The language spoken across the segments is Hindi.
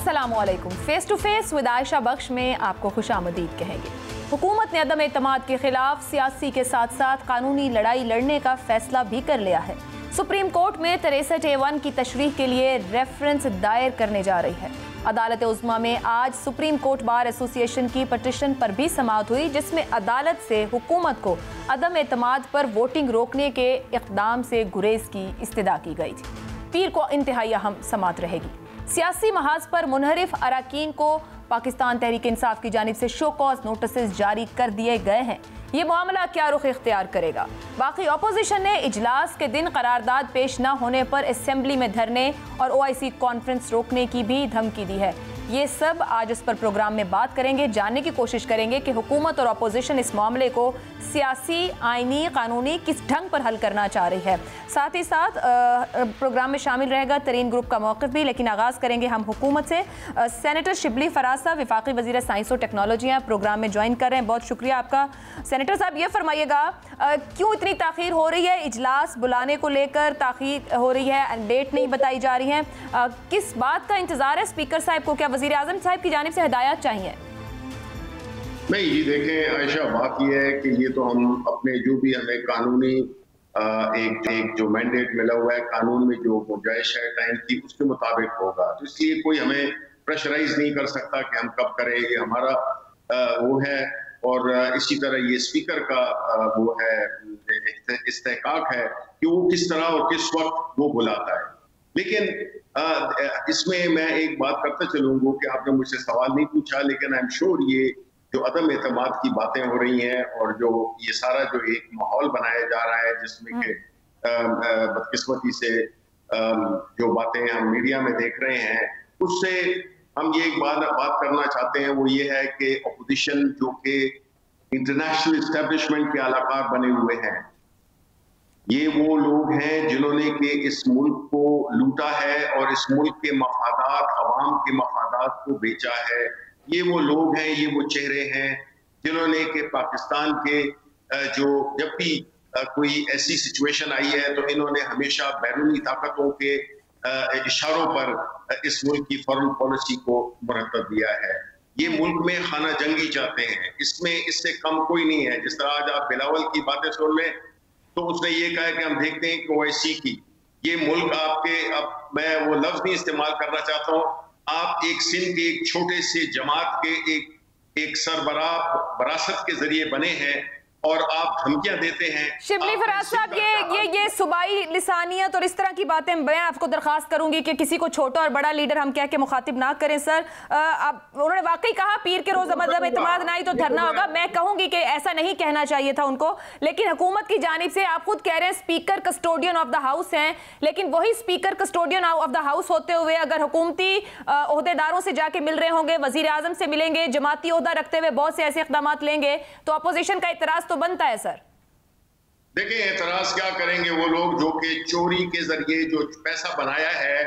अस्सलामुअलैकुम। Face to face with Ayesha Bakhsh में आपको खुशामदीद कहेंगे। हुकूमत ने अदम एतमाद के खिलाफ सियासी के साथ साथ कानूनी लड़ाई लड़ने का फैसला भी कर लिया है। सुप्रीम कोर्ट में 63A1 की तशरीह के लिए रेफरेंस दायर करने जा रही है। अदालत उज़्मा में आज सुप्रीम कोर्ट बार एसोसिएशन की पटिशन पर भी समाअत हुई, जिसमें अदालत से हुकूमत को अदम एतमाद पर वोटिंग रोकने के इक़दाम से गुरेज की इस्तदा की गई थी। पीर को इंतहाई अहम समाअत रहेगी। सियासी महाज पर मुनहरिफ अराकीन को पाकिस्तान तहरीक इंसाफ की जानिब से शो कॉज नोटिस जारी कर दिए गए हैं। ये मामला क्या रुख इख्तियार करेगा? बाकी अपोजिशन ने इजलास के दिन करारदाद पेश न होने पर असेंबली में धरने और OIC कॉन्फ्रेंस रोकने की भी धमकी दी है। ये सब आज इस पर प्रोग्राम में बात करेंगे, जानने की कोशिश करेंगे कि हुकूमत और अपोजिशन इस मामले को सियासी, आइनी, कानूनी किस ढंग पर हल करना चाह रही है। साथ ही साथ प्रोग्राम में शामिल रहेगा तरीन ग्रुप का मौक़िफ़ भी। लेकिन आगाज़ करेंगे हम हुकूमत से। सेनेटर शिबली फराज साहब वफाकी वज़ीर साइंस और टेक्नोलॉजी हैं, प्रोग्राम में ज्वाइन कर रहे हैं। बहुत शुक्रिया आपका। सेनेटर साहब, ये फरमाइएगा क्यों इतनी ताख़ीर हो रही है? इजलास बुलाने को लेकर ताख़ीर हो रही है, डेट नहीं बताई जा रही है, किस बात का इंतज़ार है? स्पीकर साहब को क्या वज़ीर आज़म साहब की जानिब से हिदायत चाहिए? नहीं जी, देखें आयशा, बात यह है कि ये तो हम अपने जो भी हमें कानूनी एक जो मैंडेट मिला हुआ है, कानून में जो गुंजाइश है टाइम की, उसके मुताबिक होगा। तो इसलिए कोई हमें प्रेशराइज नहीं कर सकता कि हम कब करें, ये हमारा वो है। और इसी तरह ये स्पीकर का वो है, इस्तेहकाक है कि वो किस तरह और किस वक्त वो बुलाता है। लेकिन इसमें मैं एक बात करता चलूंगा कि आपने मुझसे सवाल नहीं पूछा, लेकिन आई एम श्योर ये जो अदम एतमाद की बातें हो रही हैं और जो ये सारा जो एक माहौल बनाया जा रहा है, जिसमें कि बदकिस्मती से जो बातें हम मीडिया में देख रहे हैं, उससे हम ये एक बात करना चाहते हैं। वो ये है कि अपोजिशन जो कि इंटरनेशनल इस्टेब्लिशमेंट के अलाकार बने हुए हैं, ये वो लोग हैं जिन्होंने कि इस मुल्क को लूटा है और इस मुल्क के मफादात, अवाम के मफादात को बेचा है। ये वो लोग हैं, ये वो चेहरे हैं जिन्होंने कि पाकिस्तान के जो जब भी कोई ऐसी सिचुएशन आई है तो इन्होंने हमेशा बैरूनी ताकतों के इशारों पर इस मुल्क की फॉरेन पॉलिसी को मुरतब दिया है। ये मुल्क में खाना जंगी चाहते हैं, इसमें इससे कम कोई नहीं है। जिस तरह आज आप बिलावल की बातें सुन लें तो उसने ये कहा कि हम देखते हैं कि OIC की ये मुल्क आपके, अब मैं वो लफ्ज नहीं इस्तेमाल करना चाहता हूँ, आप एक सिंध के एक छोटे से जमात के एक सरबराह वरासत के जरिए बने हैं और आप धमकियां देते हैं। शिबली फराज साहब, ये सूबाई लिसानियत और इस तरह की बातें, मैं आपको दरखास्त करूंगी कि किसी को छोटा और बड़ा लीडर हम कह के मुखातिब ना करें सर। उन्होंने वाकई कहा पीर के रोज अदम एतमाद नहीं तो धरना होगा। मैं कहूंगी कि ऐसा नहीं कहना चाहिए था उनको, लेकिन हुकूमत की जानिब से आप खुद कह रहे हैं speaker custodian of the house हैं, लेकिन वही speaker custodian of the house होते हुए अगर हुकूमती ओहदेदारों से जाके मिल रहे होंगे, वजीर आजम से मिलेंगे, जमाती ओहदा रखते हुए बहुत से ऐसे इक़दाम लेंगे, तो अपोजिशन का इतराज तो बनता है सर। देखिए, एतराज क्या करेंगे वो लोग जो कि चोरी के जरिए जो पैसा बनाया है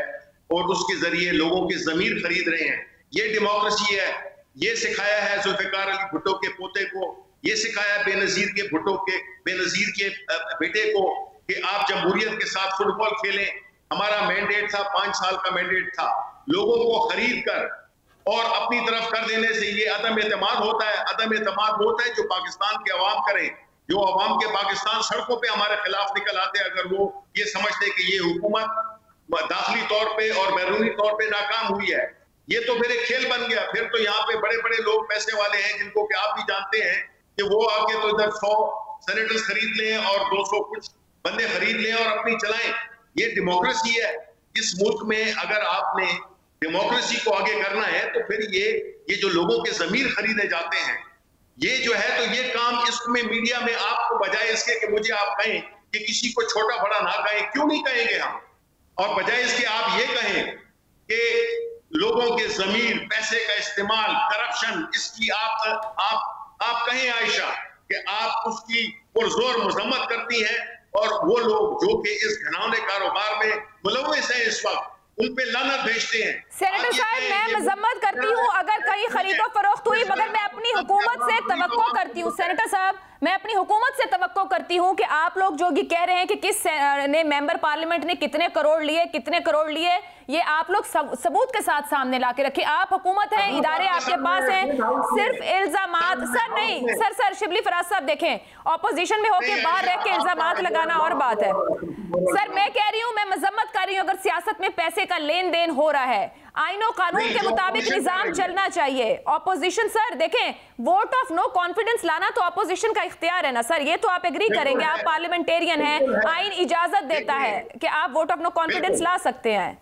और उसके जरिए लोगों के जमीर खरीद रहे हैं। ये डेमोक्रेसी है। ये सिखाया है जुल्फिकार अली भुट्टो के पोते को, ये सिखाया बेनजीर के बेटे को कि आप जमहूरियत के साथ फुटबॉल खेलें। हमारा मैंडेट था, 5 साल का मैंडेट था, लोगों को खरीद कर और अपनी तरफ कर देने से ये अदम एतमाद होता है। अदम एतमाद होता है जो पाकिस्तान के अवाम करें, जो अवाम के पाकिस्तान सड़कों पे हमारे खिलाफ निकल आते हैं। अगर वो ये समझते कि ये हुकूमत दाखिली तौर पे और बैरूनी तौर पे नाकाम हुई है, ये तो फिर एक खेल बन गया। फिर तो यहाँ पे बड़े बड़े लोग पैसे वाले हैं जिनको कि आप भी जानते हैं कि वो आके तो इधर 100 सेनेटर्स खरीद लें और 200 कुछ बंदे खरीद लें और अपनी चलाएं। ये डेमोक्रेसी है। इस मुल्क में अगर आपने डेमोक्रेसी को आगे करना है तो फिर ये जो लोगों के जमीर खरीदे जाते हैं, ये जो है तो ये काम इसमें मीडिया में आपको बजाय इसके कि मुझे आप कहें कि किसी को छोटा बड़ा ना कहें, क्यों नहीं कहेंगे हम, और बजाय इसके आप ये कहें कि लोगों के जमीर, पैसे का इस्तेमाल, करप्शन, इसकी आप कहें आयशा कि आप उसकी पुरजोर मजम्मत करती हैं और वो लोग जो कि इस घिनौने कारोबार में मुलव्वस हैं इस वक्त उन पे लानत भेजते हैं। सेनेटर साहब, मैं मजम्मत करती हूँ अगर कहीं खरीदो फरोख्त हुई, मगर मैं अपनी हुकूमत से तवक्को करती हूँ सेनेटर साहब, मैं अपनी हुकूमत से तवक्को करती हूँ कि आप लोग जो ये कह रहे हैं कि किस ने मेंबर पार्लियामेंट ने कितने करोड़ लिए, ये आप लोग सबूत के साथ सामने लाके रखिए। आप हुकूमत हैं, इदारे आपके पास हैं, सिर्फ इल्जामात सर नहीं सर शिबली फराज साहब देखें, ऑपोजिशन में होकर बाहर रह के इल्जामात लगाना और बात है। सर मैं कह रही हूँ, मैं मजम्मत कर रही हूँ, अगर सियासत में पैसे का लेन देन हो रहा है, आईनो कानून के मुताबिक निजाम चलना चाहिए। ऑपोजिशन सर देखें, वोट ऑफ नो कॉन्फिडेंस लाना तो ऑपोजिशन का इख्तियार है ना सर, ये तो आप एग्री करेंगे, आप पार्लियामेंटेरियन हैं, आइन इजाजत देता है कि आप वोट ऑफ नो कॉन्फिडेंस ला सकते हैं।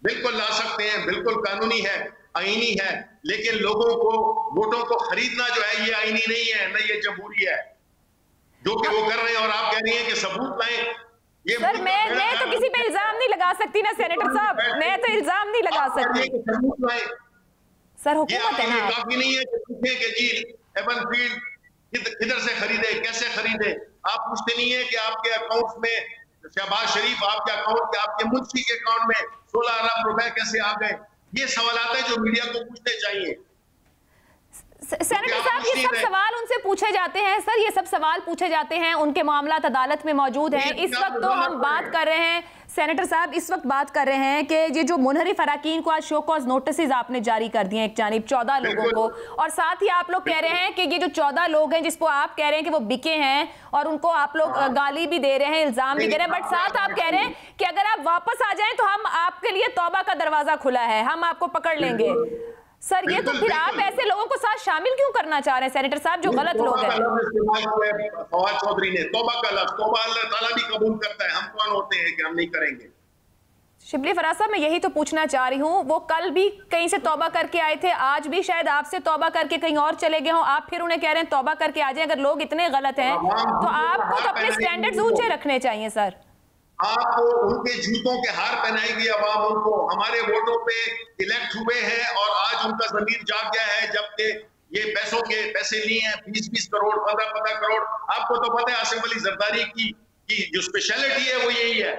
बिल्कुल ला सकते हैं, बिल्कुल कानूनी है, आईनी है, लेकिन लोगों को वोटों को खरीदना जो है ये आईनी नहीं है, न ये जमहूरी है जो कि वो कर रहे हैं। और आप कह रही हैं कि सबूत लाएं। ये सर मैं तो किसी पे इल्जाम नहीं लगा सकती ना सेनेटर साहब, मैं तो इल्जाम नहीं लगा सकती। सर हुकूमत है ना, काफी नहीं है कि जी एवन फील्ड किधर से खरीदे, कैसे खरीदे। आप पूछते नहीं है कि आपके अकाउंट में शहबाज शरीफ, आपके अकाउंट के आपके मुंशी के अकाउंट में 16 अरब रुपए कैसे आ गए। ये सवाल है जो मीडिया को पूछने चाहिए। सेनेटर साहब ये सब सवाल उनसे पूछे जाते हैं सर, ये सब सवाल पूछे जाते हैं, उनके मामला अदालत में मौजूद हैं। इस वक्त तो हम बात कर रहे हैं सेनेटर साहब, इस वक्त बात कर रहे हैं कि ये जो मुनहरिफ अराकीन को आज शो कॉज नोटिस आपने जारी कर दिए एक जानिब 14 लोगों को, और साथ ही आप लोग कह रहे हैं कि ये जो 14 लोग हैं जिसको आप कह रहे हैं कि वो बिके हैं और उनको आप लोग गाली भी दे रहे हैं, इल्जाम भी दे रहे हैं, बट साथ आप कह रहे हैं कि अगर आप वापस आ जाएं तो हम आपके लिए तौबा का दरवाजा खुला है, हम आपको पकड़ लेंगे। सर ये तो फिर आप ऐसे लोगों को साथ शामिल क्यों करना चाह रहे हैं सेनेटर साहब जो गलत लोग हैं? फवाद चौधरी ने तौबा का लफ्ज़, तौबा अल्लाह ताला भी कबूल करता है, हम कौन होते हैं कि हम नहीं करेंगे। शिबली फराज साहब मैं यही तो पूछना चाह रही हूँ, वो कल भी कहीं से तौबा करके आए थे, आज भी शायद आपसे तौबा करके कहीं और चले गए हों, आप फिर उन्हें कह रहे हैं तौबा करके आ जाए। अगर लोग इतने गलत हैं तो आपको तो अपने स्टैंडर्ड्स ऊंचे रखने चाहिए सर। आपको उनके जूतों के हार पहनाएगी आवाम, उनको हमारे वोटों पे इलेक्ट हुए हैं और आज उनका जमीर जाग गया है, जबकि ये पैसे लिए हैं 20-20 करोड़ 15-15 करोड़। आपको तो पता है आसिफ अली जरदारी की जो स्पेशलिटी है वो यही है।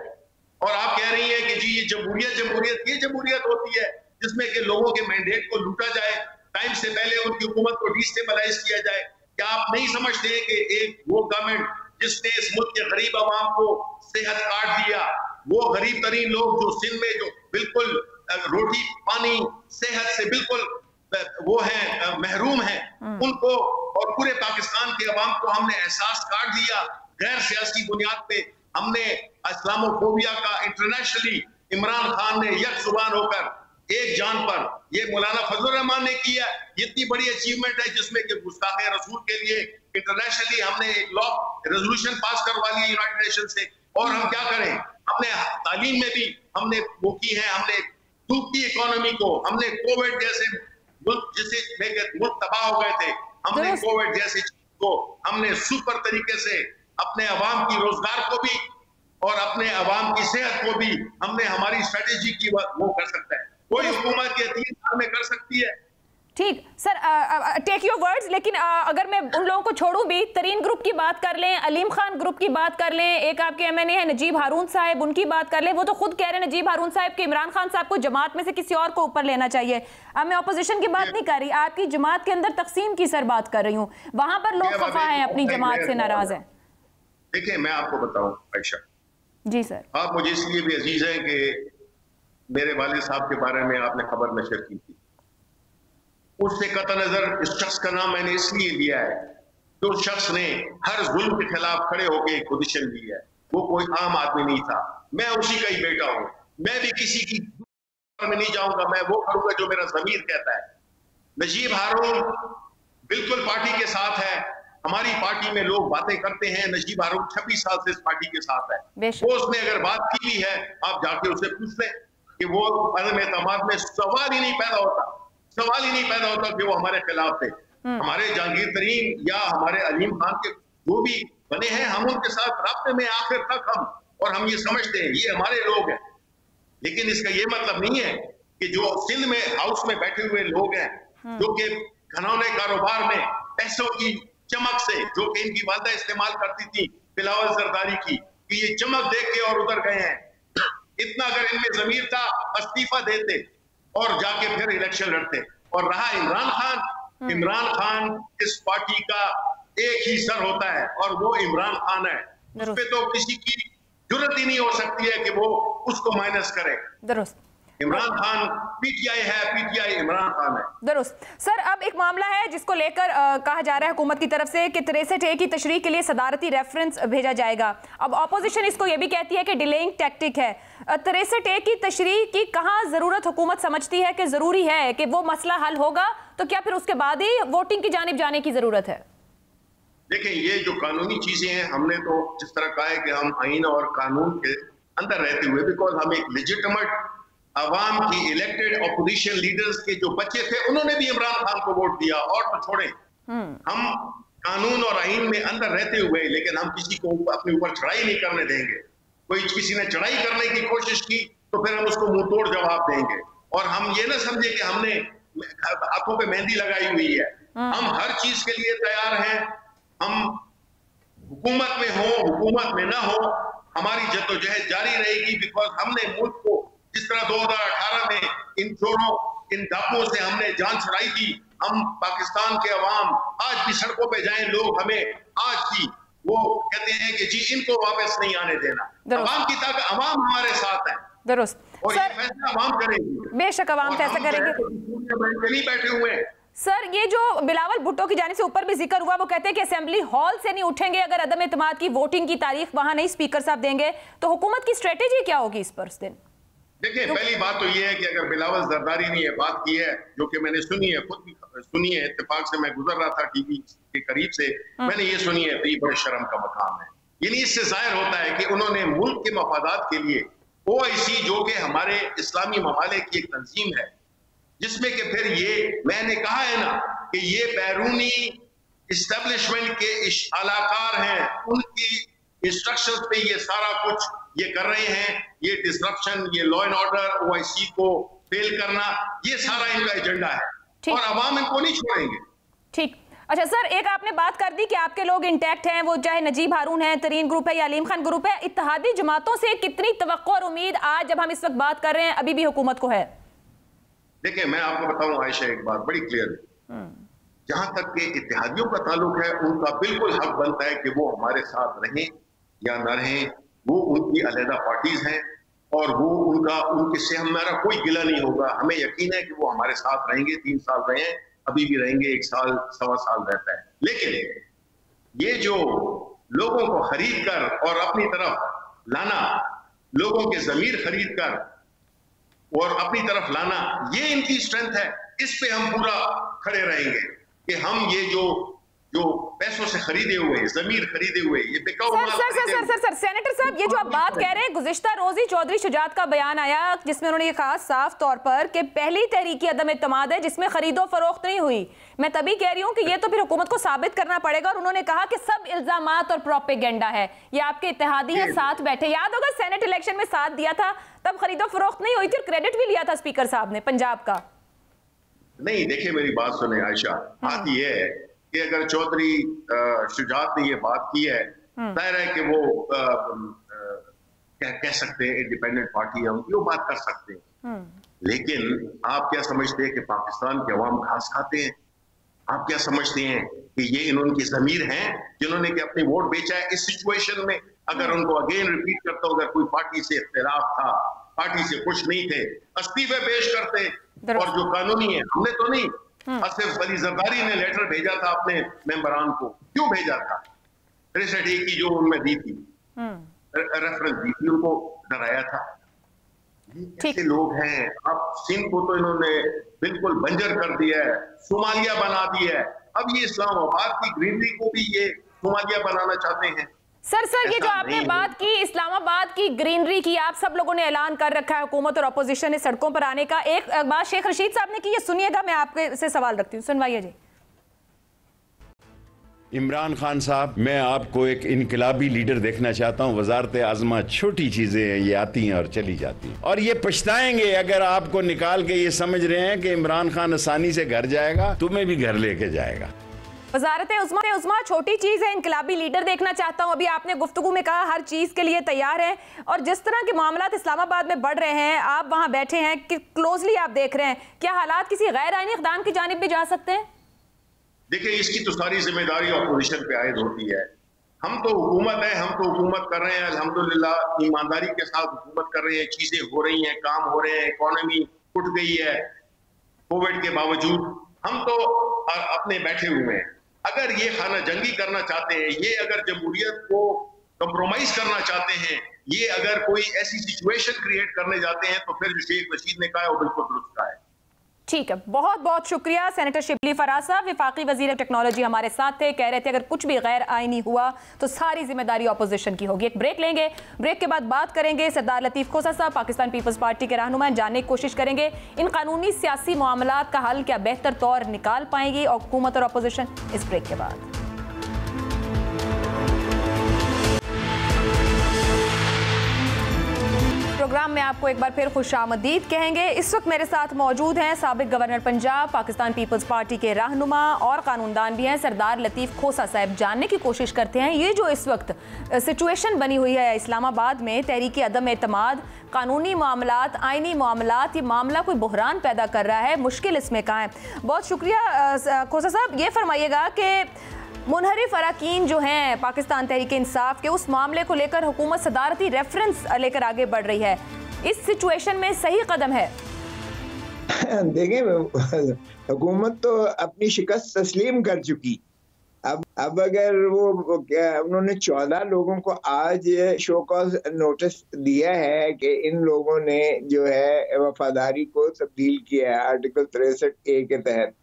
और आप कह रही हैं कि जी ये जमहूरियत ये जमहूरियत होती है जिसमें कि लोगों के मैंडेट को लूटा जाए, टाइम से पहले उनकी हुकूमत को डिस्टेबलाइज किया जाए। क्या आप नहीं समझते हैं कि एक वो गवर्नमेंट जिसने इस मुल्क के गरीब आवाम को सेहत कार्ड दिया, वो गरीब तरीन लोग जो सिंध में जो बिल्कुल रोटी पानी सेहत से बिल्कुल वो है महरूम है, उनको और पूरे पाकिस्तान के अवाम को हमने एहसास कार्ड दिया। गैर सियासी बुनियाद पे हमने इस्लामोफोबिया का इंटरनेशनली इमरान खान ने यक जुबान होकर एक जान पर, ये मौलाना फजलुर रहमान ने किया। इतनी बड़ी अचीवमेंट है जिसमें कि गुस्ताखे रसूल के लिए इंटरनेशनली हमने एक लॉ रेजोल्यूशन पास करवा लिया यूनाइटेड नेशन से। और हम क्या करें, हमने तालीम में भी हमने वो की है, हमने डूबती इकोनॉमी को, हमने कोविड जैसे मुल्क जिसे मुल्क तबाह हो गए थे, हमने कोविड जैसे को हमने सुपर तरीके से अपने अवाम की रोजगार को भी और अपने अवाम की सेहत को भी हमने हमारी स्ट्रेटेजी की वो कर सकता है। कोई हुकूमत के 3 साल में कर सकती है। ठीक सर, टेक योर वर्ड्स, लेकिन अगर मैं उन लोगों को छोड़ूं भी, तरीन ग्रुप की बात कर लें, अलीम खान ग्रुप की बात कर लें, एक आपके एमएनए है नजीब हारून साहब, उनकी बात कर लें, वो तो खुद कह रहे हैं नजीब हारून साहब कि इमरान खान साहब को जमात में से किसी और को ऊपर लेना चाहिए। अब मैं अपोजिशन की बात नहीं कर रही, आपकी जमात के अंदर तकसीम की सर बात कर रही हूँ, वहां पर लोग खफा हैं, अपनी जमात से नाराज हैं। देखिए मैं आपको बताऊं आयशा जी सर, आप मुझे इसलिए भी अजीज हैं कि मेरे वालिद साहब के बारे में आपने खबर नशर की थी। उससे कतई नजर इस शख्स का नाम मैंने इसलिए लिया है कि उस शख्स ने हर जुल्म के खिलाफ खड़े होकर एक पोजीशन ली है। वो कोई आम आदमी नहीं था, मैं उसी का ही बेटा हूं। मैं भी किसी की में नहीं जाऊंगा, मैं वो करूंगा जो मेरा जमीर कहता है। नजीब हारून बिल्कुल पार्टी के साथ है, हमारी पार्टी में लोग बातें करते हैं। नजीब हारून 26 साल से इस पार्टी के साथ है। वो उसने अगर बात की भी है, आप जाके उससे पूछ लें कि वो अदम एतमाद में सवाल ही नहीं पैदा होता कि वो हमारे खिलाफ थे। हमारे जहांगीर तरीन या हमारे अलीम खान के जो भी बने हैं, हम उनके साथ राब्ते में आखिर तक हम, और हम ये समझते हैं ये हमारे लोग हैं। लेकिन इसका ये मतलब नहीं है कि जो सिंध में हाउस में बैठे हुए लोग हैं, जो कि घनौने कारोबार में पैसों की चमक से, जो कि इनकी वादा इस्तेमाल करती थी बिलावल जरदारी की, कि ये चमक देख के और उधर गए हैं। इतना अगर इनमें जमीर था, इस्तीफा देते और जाके फिर इलेक्शन लड़ते। और रहा इमरान खान, इमरान खान इस पार्टी का एक ही सर होता है और वो इमरान खान है। उस पे तो किसी की जरूरत ही नहीं हो सकती है कि वो उसको माइनस करे। दुरुस्त। इमरान खान पीटीआई है, पीटीआई इमरान खान है। दुरुस्त। सर, अब एक मामला है जिसको लेकर कहा जा रहा है हुकूमत की तरफ से कि 63A की तशरीह के लिए सदारती रेफरेंस भेजा जाएगा। अब ऑपोजिशन इसको ये भी कहती है कि डिलेइंग टैक्टिक है। 63A की तशरीह की कहाँ जरूरत हुकूमत समझती है कि जरूरी है कि वो मसला हल होगा, तो क्या फिर उसके बाद ही वोटिंग की जानिब जाने की जरूरत है? देखें, ये जो कानूनी चीजें हैं, हमने तो जिस तरह कहा है कि हम आईन और कानून के अंदर रहते हुए, बिकॉज हम एक लेजिटिमेट अवाम की इलेक्टेड ऑपोजिशन लीडर्स के जो बच्चे थे उन्होंने भी इमरान खान को वोट दिया, और तो छोड़ें, हम कानून और आईन में अंदर रहते हुए, लेकिन हम किसी को अपने ऊपर चढ़ाई नहीं करने देंगे। कोई किसी ने चढ़ाई करने की कोशिश की तो फिर हम उसको मुंह तोड़ जवाब देंगे, और हम ये ना समझे कि हमने हाथों पे मेहंदी लगाई हुई है। हम हर चीज के लिए तैयार हैं। हम हुकूमत में हो, हुकूमत में ना हो, हमारी जद्दोजहद जारी रहेगी, बिकॉज हमने मुल्क को जिस तरह 2018 में इन चोरों, इन डाकुओं से हमने जान छुड़ाई थी, हम पाकिस्तान के अवाम आज भी सड़कों पे जाएं, लोग हमें आज भी वो कहते हैं कि जी इनको वापस नहीं आने देना। अवाम की ताकत, अवाम हमारे साथ है। दुरुस्त। और ये फैसला अवाम करेंगे। बेशक अवाम फैसला करेंगे। नहीं बैठे हुए हैं। सर, ये जो बिलावल भुट्टो की जाने से ऊपर भी जिक्र हुआ, वो कहते हैं कि असेंबली हॉल से नहीं उठेंगे अगर अदम एतमाद की वोटिंग की तारीख वहां नहीं स्पीकर साहब देंगे, तो हुकूमत की स्ट्रेटेजी क्या होगी इस पर उस दिन? देखिए, पहली बात तो ये है कि अगर बिलावल जरदारी ने ये बात की है, जो कि मैंने सुनी है, खुद भी सुनी है, इत्तेफाक से मैं गुजर रहा था टीवी के करीब से, मैंने ये सुनी है, तो ये बड़े शर्म का मकाम है। यानी इससे जाहिर होता है कि उन्होंने मुल्क के मफादात के लिए OIC, जो कि हमारे इस्लामी ममालिक की एक तंजीम है, जिसमें कि फिर ये मैंने कहा है ना कि ये बैरूनी इस्टेब्लिशमेंट के आलाकार हैं, उनकी इंस्ट्रक्शंस पे ये सारा कुछ ये कर रहे हैं। ये डिसरप्शन, ये लॉ एंड ऑर्डर, OIC को फेल करना, ये सारा इनका एजेंडा है, और अवाम इनको नहीं छोड़ेंगे। ठीक। अच्छा सर, एक आपने बात कर दी कि आपके लोग इंटैक्ट हैं, वो चाहे नजीब हारून है, तरीन ग्रुप है या अलीम खान ग्रुप है। इत्तेहादी जमातों से कितनी तवक्को और उम्मीद आज जब हम इस वक्त बात कर रहे हैं अभी भी हुकूमत को है? देखिए, मैं आपको बताऊं आयशा, एक बात बड़ी क्लियर है, जहां तक के इत्तेहादियों का ताल्लुक है, उनका बिल्कुल हक बनता है कि वो हमारे साथ रहें या न रहें। वो उनकी अलहदा पार्टीज हैं, और वो उनके से हमारा कोई गिला नहीं होगा। हमें यकीन है कि वो हमारे साथ रहेंगे। 3 साल रहे हैं, अभी भी रहेंगे, 1 साल, 1.25 साल रहता है। लेकिन ये जो लोगों को खरीद कर और अपनी तरफ लाना, लोगों के जमीर खरीद कर और अपनी तरफ लाना, ये इनकी स्ट्रेंथ है। इस पे हम पूरा खड़े रहेंगे कि हम ये जो पैसों से खरीदे हुए, जमीर खरीदे हुए, ये बिकाऊ माल। सर, सेनेटर साहब, ये जो आप बात कह रहे हैं, गुज़िश्ता रोज ही चौधरी शुजात का बयान आया जिसमें उन्होंने ये कहा साफ तौर पर कि पहली तहरीकी अदम इत्तेमाद है जिसमें खरीदो फरोख्त नहीं हुई। मैं तभी कह रही हूँ कि ये तो फिर हुकूमत को साबित करना पड़ेगा, और उन्होंने कहा कि सब इल्जामात और प्रोपेगेंडा है। ये आपके इत्तेहादी हैं, साथ बैठे। याद होगा सेनेट इलेक्शन में साथ दिया था, तब खरीदो फरोख्त नहीं हुई थी, और क्रेडिट भी लिया था स्पीकर साहब ने पंजाब का। नहीं, देखिए मेरी बात सुने आयशा, बात ये है कि अगर चौधरी शुजात ने ये बात की है, जाहिर है कि वो क्या कह सकते हैं, इंडिपेंडेंट पार्टी है उनकी, वो बात कर सकते हैं। लेकिन आप क्या समझते हैं कि पाकिस्तान के अवाम घास खाते हैं? आप क्या समझते हैं कि ये इनकी जमीर हैं जिन्होंने कि अपनी वोट बेचा है? इस सिचुएशन में अगर उनको अगेन रिपीट करता हूं, अगर कोई पार्टी से इख्तिलाफ था, पार्टी से खुश नहीं थे, इस्तीफे पेश करते, और जो कानूनी है, हमने तो नहीं, आसिफ अली जरदारी ने लेटर भेजा था अपने मेंबरान को। क्यों भेजा था? 63A की जो उनमें दी थी, रेफरेंस दी थी, उनको डराया था। ऐसे लोग हैं। अब सिंध को तो इन्होंने बिल्कुल बंजर कर दिया है, सोमालिया बना दिया है। अब ये इस्लामाबाद की ग्रीनरी को भी ये सोमालिया बनाना चाहते हैं। सर, ये जो आपने बात की इस्लामाबाद की ग्रीनरी की, आप सब लोगों ने ऐलान कर रखा है हुकूमत और अपोजिशन ने सड़कों पर आने का। एक बात शेख रशीद साहब ने की, ये सुनिएगा, मैं आपके से सवाल रखती हूँ, सुनवाइए जी। इमरान खान साहब, मैं आपको एक इनकलाबी लीडर देखना चाहता हूँ। वजारत आज़मा छोटी चीजें हैं, ये आती हैं और चली जाती हैं, और ये पछताएंगे अगर आपको निकाल के ये समझ रहे हैं कि इमरान खान आसानी से घर जाएगा, तुम्हें भी घर लेके जाएगा। वजारत उज़्मा छोटी चीज है, इनकलाबी लीडर देखना चाहता हूं। अभी आपने गुफ्तगू में कहा हर चीज के लिए तैयार है, और जिस तरह के मामलात इस्लामाबाद में बढ़ रहे हैं, आप वहां बैठे हैं कि क्लोजली आप देख रहे हैं, क्या हालात किसी गैर आईनी इक़दाम की जानिब भी जा सकते हैं? देखिए, इसकी तो सारी जिम्मेदारी अपोजिशन पे आयद होती है। हम तो हुकूमत है, हम तो हुकूमत कर रहे हैं, अल्हम्दुलिल्लाह ईमानदारी के साथ हुकूमत कर रहे हैं, चीजें हो रही हैं, काम हो रहे हैं, इकोनॉमी उठ गई है कोविड के बावजूद। हम तो अपने बैठे हुए हैं। अगर ये खाना जंगी करना चाहते हैं, ये अगर जमहूरियत को कंप्रोमाइज करना चाहते हैं, ये अगर कोई ऐसी सिचुएशन क्रिएट करने जाते हैं, तो फिर जो शेख रशीद ने कहा है वो बिल्कुल दुरुस्त कहा है। ठीक है, बहुत बहुत शुक्रिया सेनेटर शिबली फराज साहब। विफाकी वजीर टेक्नोलॉजी हमारे साथ थे, कह रहे थे अगर कुछ भी गैर आईनी हुआ तो सारी जिम्मेदारी अपोजिशन की होगी। एक ब्रेक लेंगे, ब्रेक के बाद बात करेंगे सरदार लतीफ खोसा साहब पाकिस्तान पीपल्स पार्टी के रहनुमा, जानने की कोशिश करेंगे इन कानूनी सियासी मामलात का हल क्या बेहतर तौर निकाल पाएंगी और हुकूमत और अपोजिशन। इस ब्रेक के बाद प्रोग्राम में आपको एक बार फिर खुशामदीद कहेंगे। इस वक्त मेरे साथ मौजूद हैं साबिक governor Punjab, Pakistan Peoples Party के रहनुमा और कानूनदान भी हैं सरदार लतीफ खोसा साहब। जानने की कोशिश करते हैं ये जो इस वक्त सिचुएशन बनी हुई है इस्लामाबाद में, तहरीक अदम एतमाद, कानूनी मामलात, आइनी मामलात, ये मामला कोई बहरान पैदा कर रहा है, मुश्किल इसमें कहाँ है। बहुत शुक्रिया खोसा साहब। ये फरमाइएगा कि मुनहरिफ अरकान जो हैं पाकिस्तान तहरीक इंसाफ के, उस मामले को लेकर हुकूमत सदारती रेफरेंस लेकर आगे बढ़ रही है, इस सिचुएशन में सही कदम है? देखें, हुकूमत तो अपनी शिकस्त तस्लीम कर चुकी। अब अगर वो उन्होंने 14 लोगों को आज शो कॉज नोटिस दिया है कि इन लोगों ने जो है वफादारी को तब्दील किया है आर्टिकल 63A के तहत,